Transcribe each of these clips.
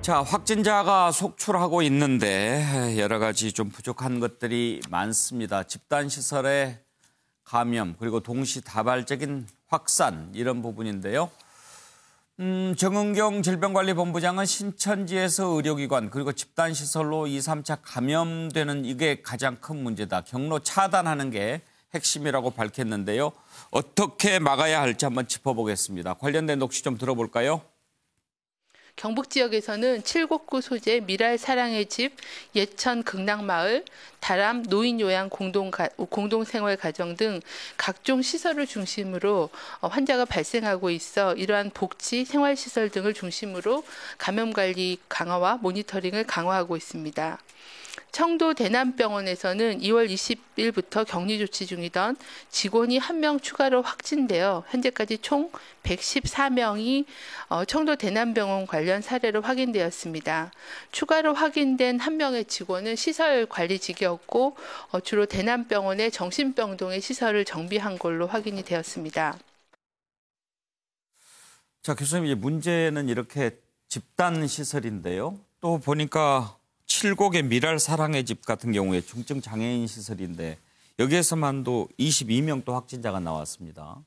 자, 확진자가 속출하고 있는데 여러 가지 좀 부족한 것들이 많습니다. 집단시설의 감염 그리고 동시다발적인 확산 이런 부분인데요. 정은경 질병관리본부장은 신천지에서 의료기관 그리고 집단시설로 2, 3차 감염되는 이게 가장 큰 문제다. 경로 차단하는 게 핵심이라고 밝혔는데요. 어떻게 막아야 할지 한번 짚어보겠습니다. 관련된 녹취 좀 들어볼까요? 경북 지역에서는 칠곡구 소재 미랄 사랑의 집, 예천 극락마을, 다람 노인요양 공동생활가정 등 각종 시설을 중심으로 환자가 발생하고 있어 이러한 복지, 생활시설 등을 중심으로 감염관리 강화와 모니터링을 강화하고 있습니다. 청도 대남병원에서는 2월 20일부터 격리 조치 중이던 직원이 1명 추가로 확진되어 현재까지 총 114명이 청도 대남병원 관련 사례로 확인되었습니다. 추가로 확인된 1명의 직원은 시설관리직이었고 주로 대남병원의 정신병동의 시설을 정비한 걸로 확인이 되었습니다. 자, 교수님, 이제 문제는 이렇게 집단시설인데요. 또 보니까 칠곡의 미랄 사랑의 집 같은 경우에 중증 장애인 시설인데 여기에서만도 22명 또 확진자가 나왔습니다.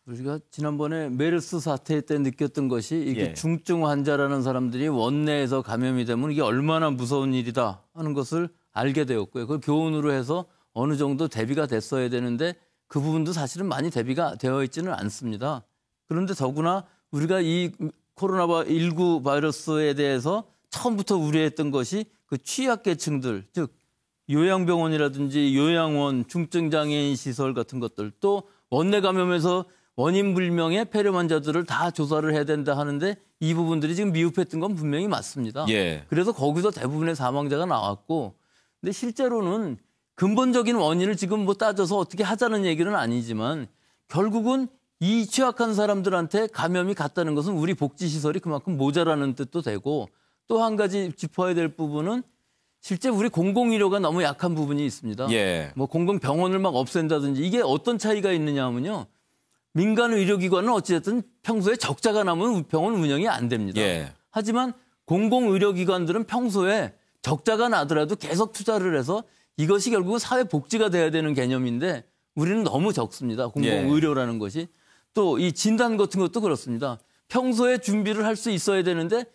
우리가 지난번에 메르스 사태 때 느꼈던 것이 이게 예. 중증 환자라는 사람들이 원내에서 감염이 되면 이게 얼마나 무서운 일이다 하는 것을 알게 되었고요. 그걸 교훈으로 해서 어느 정도 대비가 됐어야 되는데 그 부분도 사실은 많이 대비가 되어 있지는 않습니다. 그런데 더구나 우리가 이 코로나19 바이러스에 대해서 처음부터 우려했던 것이 그 취약계층들, 즉 요양병원이라든지 요양원, 중증장애인 시설 같은 것들, 또 원내 감염에서 원인 불명의 폐렴 환자들을 다 조사를 해야 된다 하는데 이 부분들이 지금 미흡했던 건 분명히 맞습니다. 예. 그래서 거기서 대부분의 사망자가 나왔고, 근데 실제로는 근본적인 원인을 지금 뭐 따져서 어떻게 하자는 얘기는 아니지만 결국은 이 취약한 사람들한테 감염이 갔다는 것은 우리 복지시설이 그만큼 모자라는 뜻도 되고, 또 한 가지 짚어야 될 부분은 실제 우리 공공의료가 너무 약한 부분이 있습니다. 예. 뭐 공공병원을 막 없앤다든지 이게 어떤 차이가 있느냐 하면요. 민간 의료기관은 어찌됐든 평소에 적자가 나면 병원 운영이 안 됩니다. 예. 하지만 공공의료기관들은 평소에 적자가 나더라도 계속 투자를 해서 이것이 결국 사회복지가 돼야 되는 개념인데 우리는 너무 적습니다. 공공의료라는 것이. 또 이 진단 같은 것도 그렇습니다. 평소에 준비를 할 수 있어야 되는데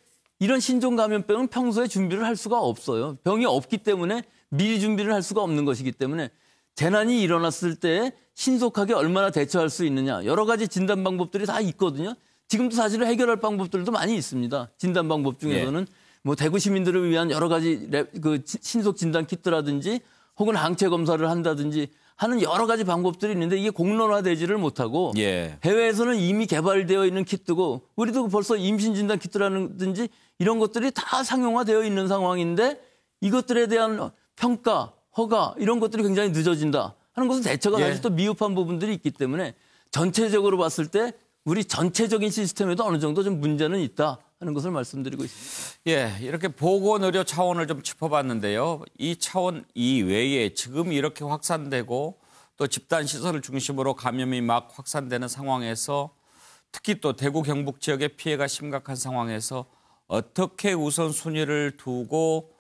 이런 신종감염병은 평소에 준비를 할 수가 없어요. 병이 없기 때문에 미리 준비를 할 수가 없는 것이기 때문에 재난이 일어났을 때 신속하게 얼마나 대처할 수 있느냐. 여러 가지 진단 방법들이 다 있거든요. 지금도 사실은 해결할 방법들도 많이 있습니다. 진단 방법 중에서는 뭐 대구 시민들을 위한 여러 가지 그 신속 진단 키트라든지 혹은 항체 검사를 한다든지 하는 여러 가지 방법들이 있는데 이게 공론화되지를 못하고 해외에서는 이미 개발되어 있는 키트고 우리도 벌써 임신 진단 키트라든지 이런 것들이 다 상용화되어 있는 상황인데 이것들에 대한 평가, 허가 이런 것들이 굉장히 늦어진다 하는 것은 대처가 사실 또 미흡한 부분들이 있기 때문에 전체적으로 봤을 때 우리 전체적인 시스템에도 어느 정도 좀 문제는 있다 하는 것을 말씀드리고 있습니다. 예, 이렇게 보건의료 차원을 좀 짚어봤는데요. 이 차원 이외에 지금 이렇게 확산되고 또 집단시설을 중심으로 감염이 막 확산되는 상황에서 특히 또 대구 경북 지역의 피해가 심각한 상황에서 어떻게 우선순위를 두고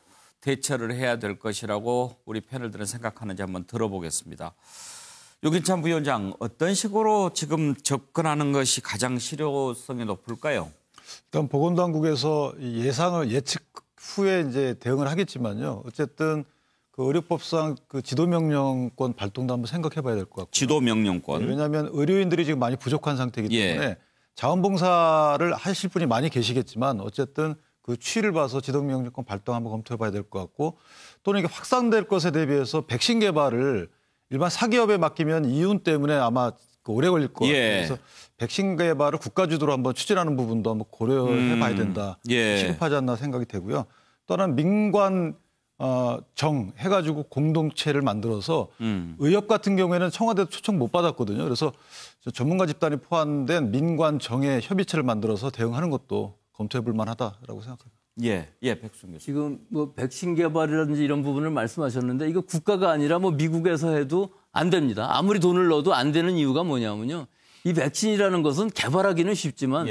대처를 해야 될 것이라고 우리 패널들은 생각하는지 한번 들어보겠습니다. 유긴찬 부위원장, 어떤 식으로 지금 접근하는 것이 가장 실효성이 높을까요? 일단 보건당국에서 예상을 예측 후에 이제 대응을 하겠지만요. 어쨌든 그 의료법상 그 지도명령권 발동도 한번 생각해봐야 될 것 같고요. 지도명령권. 네, 왜냐하면 의료인들이 지금 많이 부족한 상태이기 때문에 자원봉사를 하실 분이 많이 계시겠지만 어쨌든 그 추이를 봐서 지도명령권 발동 한번 검토해봐야 될 것 같고 또는 이게 확산될 것에 대비해서 백신 개발을 일반 사기업에 맡기면 이윤 때문에 아마 오래 걸릴 것 같아요. 그래서 백신 개발을 국가 주도로 한번 추진하는 부분도 한번 고려해봐야 된다. 시급하지 않나 생각이 되고요. 또한 민관 정 해가지고 공동체를 만들어서 의협 같은 경우에는 청와대도 초청 못 받았거든요. 그래서 전문가 집단이 포함된 민관 정의 협의체를 만들어서 대응하는 것도 검토해볼 만하다라고 생각합니다. 백순 교수. 지금 뭐 백신 개발이라든지 이런 부분을 말씀하셨는데 이거 국가가 아니라 뭐 미국에서 해도 안 됩니다. 아무리 돈을 넣어도 안 되는 이유가 뭐냐면요. 이 백신이라는 것은 개발하기는 쉽지만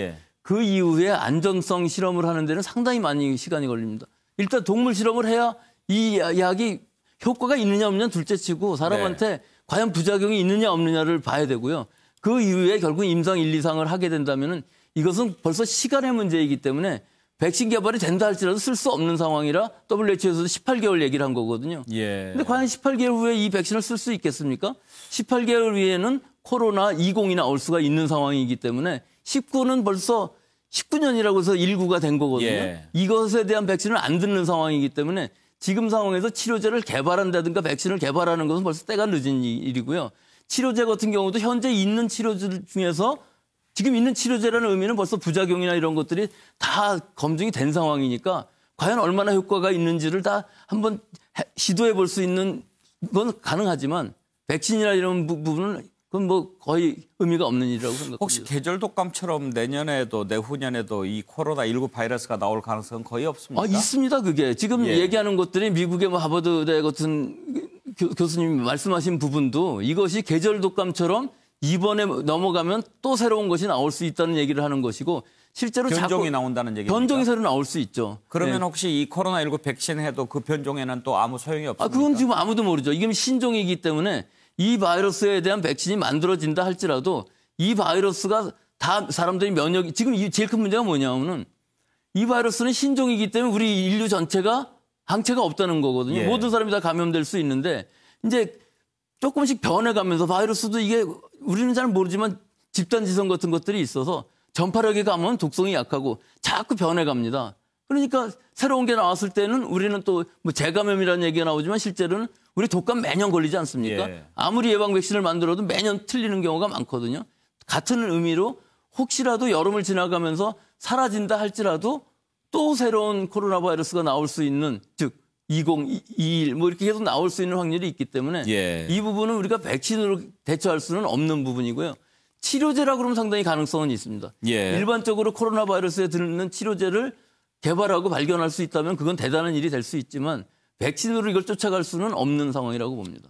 그 이후에 안전성 실험을 하는 데는 상당히 많이 시간이 걸립니다. 일단 동물 실험을 해야 이 약이 효과가 있느냐 없느냐 둘째치고 사람한테 과연 부작용이 있느냐 없느냐를 봐야 되고요. 그 이후에 결국 임상 1, 2상을 하게 된다면은 이것은 벌써 시간의 문제이기 때문에 백신 개발이 된다 할지라도 쓸 수 없는 상황이라 WHO에서도 18개월 얘기를 한 거거든요. 그런데 과연 18개월 후에 이 백신을 쓸 수 있겠습니까? 18개월 후에는 코로나 20이 나올 수가 있는 상황이기 때문에 19는 벌써 19년이라고 해서 19가 된 거거든요. 이것에 대한 백신을 안 듣는 상황이기 때문에 지금 상황에서 치료제를 개발한다든가 백신을 개발하는 것은 벌써 때가 늦은 일이고요. 치료제 같은 경우도 현재 있는 치료제 중에서 지금 있는 치료제라는 의미는 벌써 부작용이나 이런 것들이 다 검증이 된 상황이니까 과연 얼마나 효과가 있는지를 다 한번 시도해 볼 수 있는 건 가능하지만 백신이나 이런 부분은 그건 뭐 거의 의미가 없는 일이라고 생각합니다. 혹시 계절 독감처럼 내년에도 내후년에도 이 코로나19 바이러스가 나올 가능성은 거의 없습니까? 있습니다. 그게 지금 얘기하는 것들이 미국의 뭐 하버드대 같은 교수님이 말씀하신 부분도 이것이 계절 독감처럼 이번에 넘어가면 또 새로운 것이 나올 수 있다는 얘기를 하는 것이고 실제로 변종이 나온다는 얘기입니까? 변종이 새로 나올 수 있죠. 그러면 혹시 이 코로나19 백신 해도 그 변종에는 또 아무 소용이 없습니까? 그건 지금 아무도 모르죠. 이게 신종이기 때문에 이 바이러스에 대한 백신이 만들어진다 할지라도 이 바이러스가 다 사람들이 면역이 지금 제일 큰 문제가 뭐냐면은 이 바이러스는 신종이기 때문에 우리 인류 전체가 항체가 없다는 거거든요. 모든 사람이 다 감염될 수 있는데 이제 조금씩 변해가면서 바이러스도 이게 우리는 잘 모르지만 집단지성 같은 것들이 있어서 전파력이 가면 독성이 약하고 자꾸 변해갑니다. 그러니까 새로운 게 나왔을 때는 우리는 또 뭐 재감염이라는 얘기가 나오지만 실제로는 우리 독감 매년 걸리지 않습니까? 아무리 예방 백신을 만들어도 매년 틀리는 경우가 많거든요. 같은 의미로 혹시라도 여름을 지나가면서 사라진다 할지라도 또 새로운 코로나 바이러스가 나올 수 있는 즉 2021 뭐 이렇게 계속 나올 수 있는 확률이 있기 때문에 이 부분은 우리가 백신으로 대처할 수는 없는 부분이고요. 치료제라 그러면 상당히 가능성은 있습니다. 일반적으로 코로나 바이러스에 드는 치료제를 개발하고 발견할 수 있다면 그건 대단한 일이 될 수 있지만 백신으로 이걸 쫓아갈 수는 없는 상황이라고 봅니다.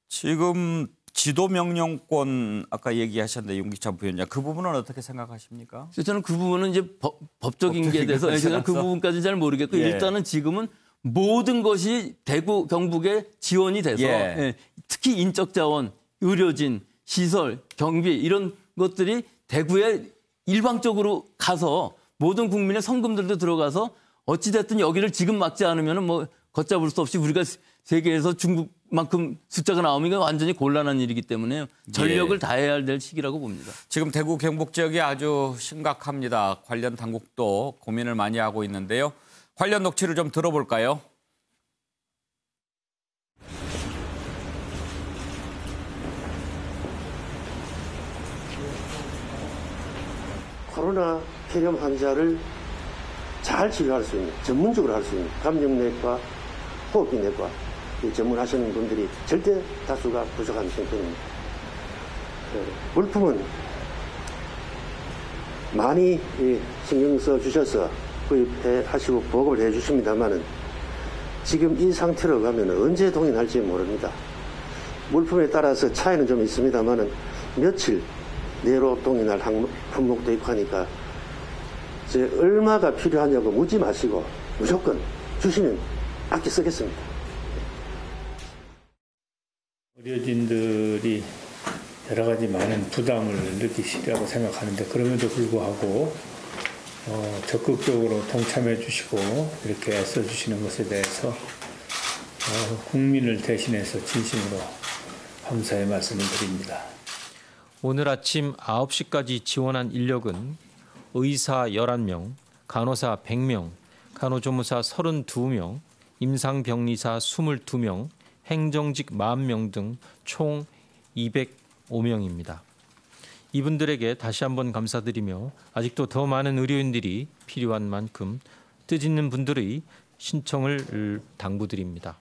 지금 지도명령권 아까 얘기하셨는데 윤기찬 부위원장 그 부분은 어떻게 생각하십니까? 저는 그 부분은 이제 법적인 게 돼서 제가 그 부분까지 잘 모르겠고 일단은 지금은 모든 것이 대구 경북에 지원이 돼서 특히 인적 자원, 의료진, 시설, 경비 이런 것들이 대구에 일방적으로 가서 모든 국민의 성금들도 들어가서 어찌됐든 여기를 지금 막지 않으면 뭐 걷잡을 수 없이 우리가 세계에서 중국만큼 숫자가 나오면 이건 완전히 곤란한 일이기 때문에 전력을 다해야 될 시기라고 봅니다. 지금 대구 경북 지역이 아주 심각합니다. 관련 당국도 고민을 많이 하고 있는데요. 관련 녹취를 좀 들어볼까요? 코로나 폐렴 환자를 잘 치료할 수 있는, 전문적으로 할 수 있는 감염내과, 호흡기내과 전문하시는 분들이 절대 다수가 부족한 상태입니다. 물품은 많이 신경 써 주셔서 구입하시고 보급을 해 주십니다만은 지금 이 상태로 가면 언제 동인할지 모릅니다. 물품에 따라서 차이는 좀 있습니다만은 며칠 내로 동인할 품목도 있고 하니까 얼마가 필요하냐고 묻지 마시고 무조건 주시면 아껴 쓰겠습니다. 의료진들이 여러 가지 많은 부담을 느끼시리라고 생각하는데 그럼에도 불구하고 적극적으로 동참해 주시고 이렇게 애써 주시는 것에 대해서 국민을 대신해서 진심으로 감사의 말씀을 드립니다. 오늘 아침 9시까지 지원한 인력은 의사 11명, 간호사 100명, 간호조무사 32명, 임상병리사 22명, 행정직 40명 등 총 205명입니다. 이분들에게 다시 한번 감사드리며 아직도 더 많은 의료인들이 필요한 만큼 뜻있는 분들의 신청을 당부드립니다.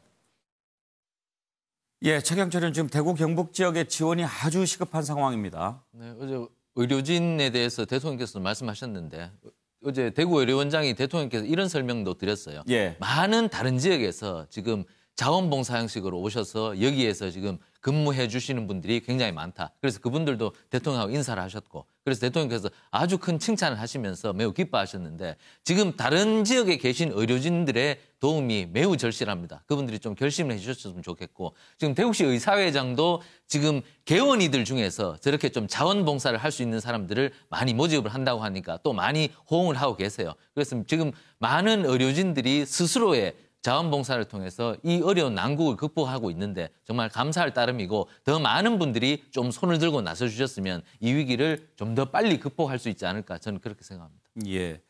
최경철은 지금 대구 경북 지역의 지원이 아주 시급한 상황입니다. 네, 어제 의료진에 대해서 대통령께서 말씀하셨는데 어제 대구 의료원장이 대통령께서 이런 설명도 드렸어요. 많은 다른 지역에서 지금 자원봉사 형식으로 오셔서 여기에서 지금 근무해 주시는 분들이 굉장히 많다. 그래서 그분들도 대통령하고 인사를 하셨고 그래서 대통령께서 아주 큰 칭찬을 하시면서 매우 기뻐하셨는데 지금 다른 지역에 계신 의료진들의 도움이 매우 절실합니다. 그분들이 좀 결심을 해 주셨으면 좋겠고 지금 대구시 의사회장도 지금 개원이들 중에서 저렇게 좀 자원봉사를 할 수 있는 사람들을 많이 모집을 한다고 하니까 또 많이 호응을 하고 계세요. 그래서 지금 많은 의료진들이 스스로의 자원봉사를 통해서 이 어려운 난국을 극복하고 있는데 정말 감사할 따름이고 더 많은 분들이 좀 손을 들고 나서 주셨으면 이 위기를 좀 더 빨리 극복할 수 있지 않을까 저는 그렇게 생각합니다. 예.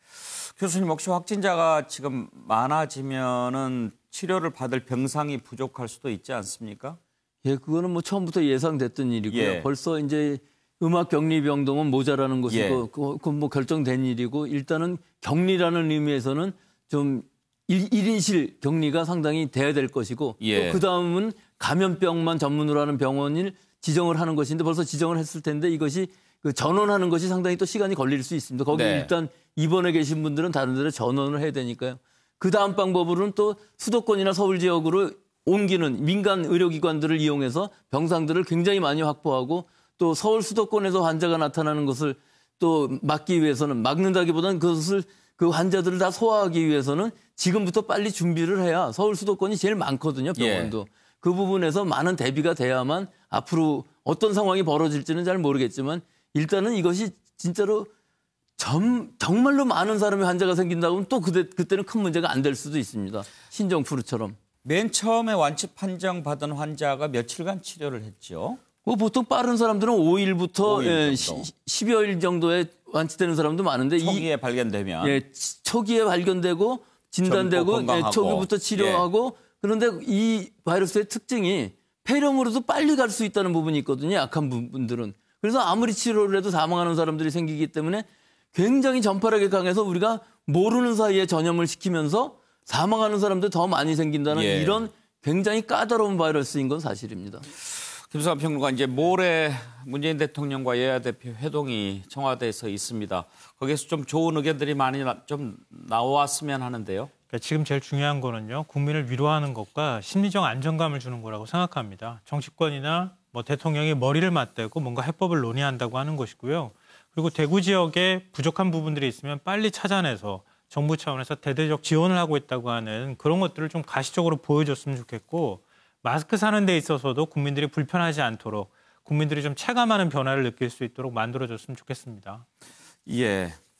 교수님 혹시 확진자가 지금 많아지면은 치료를 받을 병상이 부족할 수도 있지 않습니까? 예, 그거는 뭐 처음부터 예상됐던 일이고요. 예. 벌써 이제 음악격리병동은 모자라는 것이고 예. 그건 뭐 결정된 일이고 일단은 격리라는 의미에서는 좀 1인실 격리가 상당히 돼야 될 것이고 예. 또 그다음은 감염병만 전문으로 하는 병원을 지정을 하는 것인데 벌써 지정을 했을 텐데 이것이 그 전원하는 것이 상당히 또 시간이 걸릴 수 있습니다. 거기 네. 일단 입원해 계신 분들은 다른 데로 전원을 해야 되니까요. 그다음 방법으로는 또 수도권이나 서울 지역으로 옮기는 민간 의료기관들을 이용해서 병상들을 굉장히 많이 확보하고 또 서울 수도권에서 환자가 나타나는 것을 또 막기 위해서는 막는다기보다는 그것을 그 환자들을 다 소화하기 위해서는 지금부터 빨리 준비를 해야 서울 수도권이 제일 많거든요. 병원도. 예. 그 부분에서 많은 대비가 돼야만 앞으로 어떤 상황이 벌어질지는 잘 모르겠지만 일단은 이것이 진짜로 정말로 많은 사람의 환자가 생긴다고 하면 또 그때는 큰 문제가 안 될 수도 있습니다. 신종플루처럼. 맨 처음에 완치 판정 받은 환자가 며칠간 치료를 했죠. 뭐 보통 빠른 사람들은 5일부터 5일 정도. 10여일 정도에 완치되는 사람도 많은데 초기에 발견되면. 초기에 발견되고 진단되고 건강하고. 초기부터 치료하고 그런데 이 바이러스의 특징이 폐렴으로도 빨리 갈 수 있다는 부분이 있거든요. 약한 분들은. 그래서 아무리 치료를 해도 사망하는 사람들이 생기기 때문에 굉장히 전파력이 강해서 우리가 모르는 사이에 전염을 시키면서 사망하는 사람들 더 많이 생긴다는 예. 이런 굉장히 까다로운 바이러스인 건 사실입니다. 김성환 평론가 이제 모레 문재인 대통령과 여야 대표 회동이 청와대에서 있습니다. 거기에서 좀 좋은 의견들이 많이 좀 나왔으면 하는데요. 그러니까 지금 제일 중요한 거는요. 국민을 위로하는 것과 심리적 안정감을 주는 거라고 생각합니다. 정치권이나 뭐 대통령이 머리를 맞대고 뭔가 해법을 논의한다고 하는 것이고요. 그리고 대구 지역에 부족한 부분들이 있으면 빨리 찾아내서 정부 차원에서 대대적 지원을 하고 있다고 하는 그런 것들을 좀 가시적으로 보여줬으면 좋겠고 마스크 사는 데 있어서도 국민들이 불편하지 않도록 국민들이 좀 체감하는 변화를 느낄 수 있도록 만들어줬으면 좋겠습니다. 예.